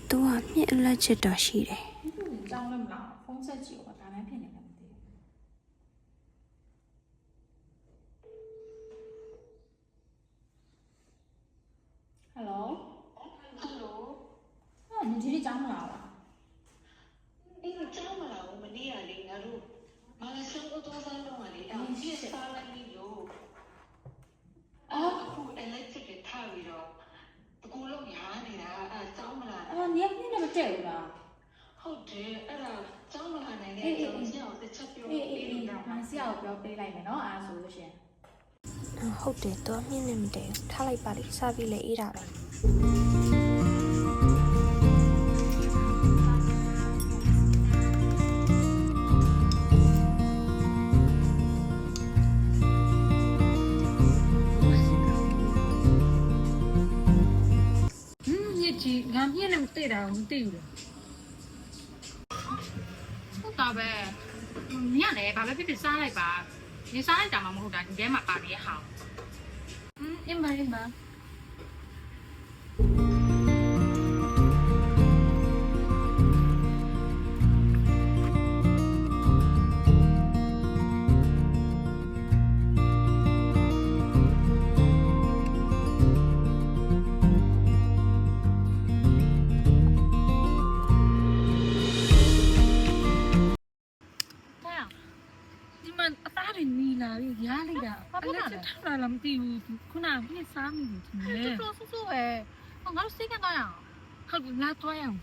သူကမြင့်လက်ချစ်တော်ရှိတယ်ကြောင်းလည်းမလားဖုန်းဆက်ကြည့်တော့ဒါမှဖြစ်နေမှာမသိဘူးဟယ်လိုနင်ဒီကြောင်းမလားအေးကြောင်းမလားမနေ့ကလေငါတို့မာလာဆောင်တော့စားလုံးကလေအဲ့ဒီစားလိုက်ပြီးလို့အခုအဲ့လက်ချစ်ထားပြီးတော့တကူလုံးရားနေတာအဲ့ကြောင်းမလားနင်ကနေ့မတည့်ဘူးလားဟုတ်တယ်အဲ့ဒါကြောင်းမလားနိုင်တဲ့ကြောင်းဆရာကိုတစ်ချက်ပြောပေးလို့ငါဆရာကိုပြောပေးလိုက်မယ်နော်အားဆိုလို့ရှင်ဟုတ်တယ်သူကမြင့်နေမတည့်ထားလိုက်ပါလိစပြီးလေအေးတာပဲငါမြင့်နေမသိတာမသိဘူးလေဟုတ်တာပဲညလည်းဘာပဲဖြစ်ဖြစ်စားလိုက်ပါဒီစားလိုက်တာမှမဟုတ်တာဒီထဲမှာပါနေရဟောင်းအင်းပါနီလာပြီရားလိုက်တာအဲ့ဒါထားလာလားမသိဘူးခုနကပြည့်စားမိတယ်ထင်တယ်ဆိုးပဲငါတို့စိတ်ကတော့ရအောင်ဟုတ်ပြီလာတော့ရအောင်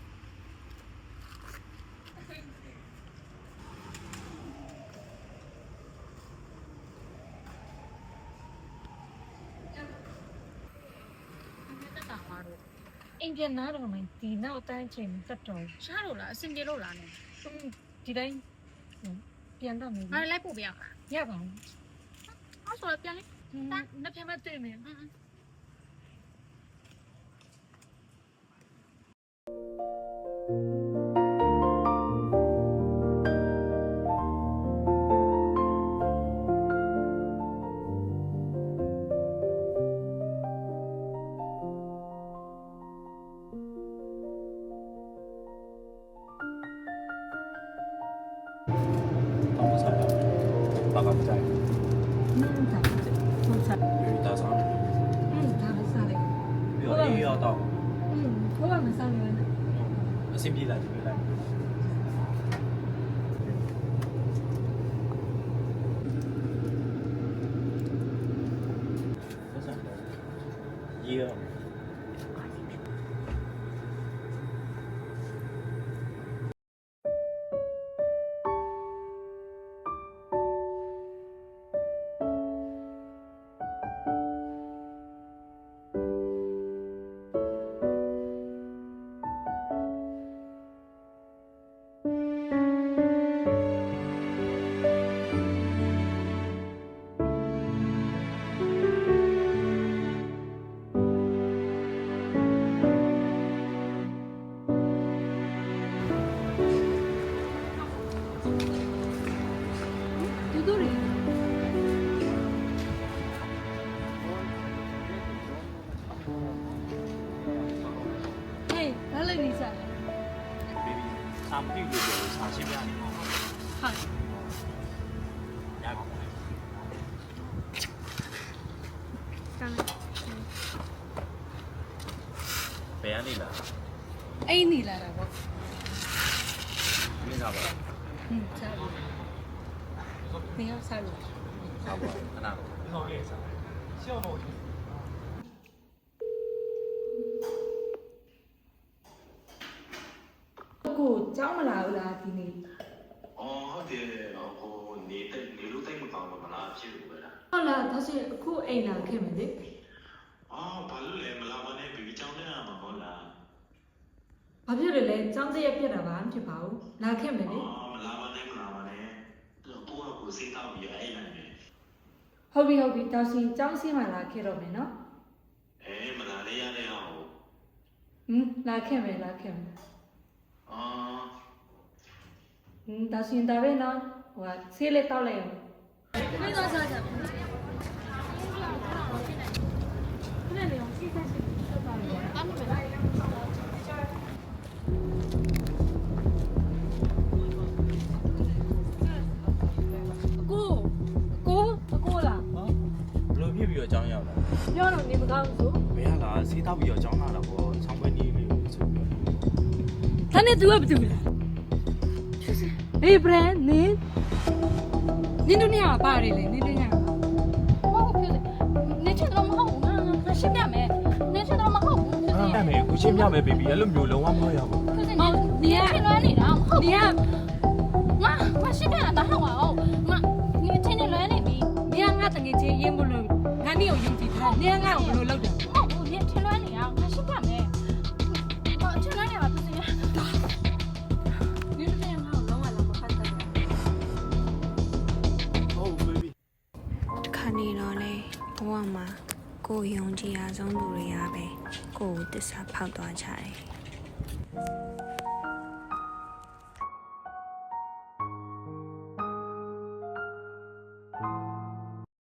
အင်ဂျင်နာတော့မင်းဒီနောက်အတိုင်းချိန်တက်တော်ရှားလို့လားအစင်ပြေလို့လားနဲ့ဒီတိုင်းပြန်တော့မယ်ငါလည်းပို့ပြရမှာရပါဘူးအဲ့ဆိုပြန်လေးနှစ်ပြန်မတွေ့မယ်အဆင်ပြေလာကြည့်လိုက်ရေစာမသိဘူးပြောလို့စာရှင်းပြနေမှာဟုတ်ရပါမယ်ဘယ်ကနေလာအိမ်နေလာတာပေါ့မင်းသားပါစားလို့နေရစားလို့ဟုတ်ပါခဏတော့လေးစားရှောင်းတော့ကိုကြောင်းမလာဘူးလားဒီနေ့ဟုတ်တယ်ဟိုနေလို့တိတ်မကောင်းတော့မလားဖြစ်လို့ပဲလားဟုတ်လားဒါဆိုအခုအိမ်လာခဲ့မယ်လေဘာလို့လဲမလာမနဲ့ဘီဘီကြောင်းနဲ့မှာဟုတ်လားဘာဖြစ်လဲလဲကြောင်းတရက်ပြတ်တာပါမဖြစ်ပါဘူးလာခဲ့မယ်လေမလာမနဲ့တော့ကိုစိတ်တောက်ပြီးအဲ့လိုက်မယ်ဟုတ်ပြီဒါဆိုရင်ကြောင်းစီးမှလာခဲ့တော့မယ်နော်မလာလေးရတဲ့ဟောလာခဲ့မယ်ဒါဆိုရင်ဒါပဲနော်ဟိုဆေးလေးတောက်လိုက်အောင်ခဏတော့စားကြပါခဏလေးအောင်စီးစားစီးဆက်ပါမယ် ကိုလား ဘလို့ဖြစ်ပြီးတော့အကြောင်းရောက်လာ ပြောတော့နေမကောင်းဘူး ဘယ်ကဆေးတောက်ပြီးတော့အကြောင်းလာတော့ဘောဆောင်းပွဲနေလေးဆိုပြီး ဒါနဲ့ तू ကဘာလုပ်လဲဟေး brand နင်းတို့ညပါတယ်လေနင်းတို့ည နေချင်တော့မဟုတ်ဘူးငါရှင်းပြမယ်နေချင်တော့မဟုတ်ဘူးဖြစ် အဲ့မယ်ကိုရှင်းပြမယ်ဘေဘီအဲ့လိုမျိုးလုံးဝမဟုတ်ရဘူး ဖြစ်နေနေရလွမ်းနေတာမဟုတ် နေက ငါရှင်းပြတာမဟုတ်ပါဘူးငါနေချင်နေလွမ်းနေပြီ နေကငါတငယ်ချင်းရင်းမလို့ငါနေကိုယုံကြည်ထားနေကငါ့ကိုဘယ်လိုလုပ်တယ် မဟုတ်ဘူးနေချင်လွမ်းနေတာငါရှင်းပြမယ်ဟောချင်လွမ်းနေတာဖြစ်နေ နေတို့ညငါ့ကိုလုံးဝလာမဖတ်တတ်ဘူး ဟုတ်ဘေဘီ တစ်ခါနေတော့လေဘဝမှာကိုယ်ယုံကြည်ရဆုံးသူတွေကပဲကိုယ်ကိုတစ္ဆာဖောက်သွားကြတယ်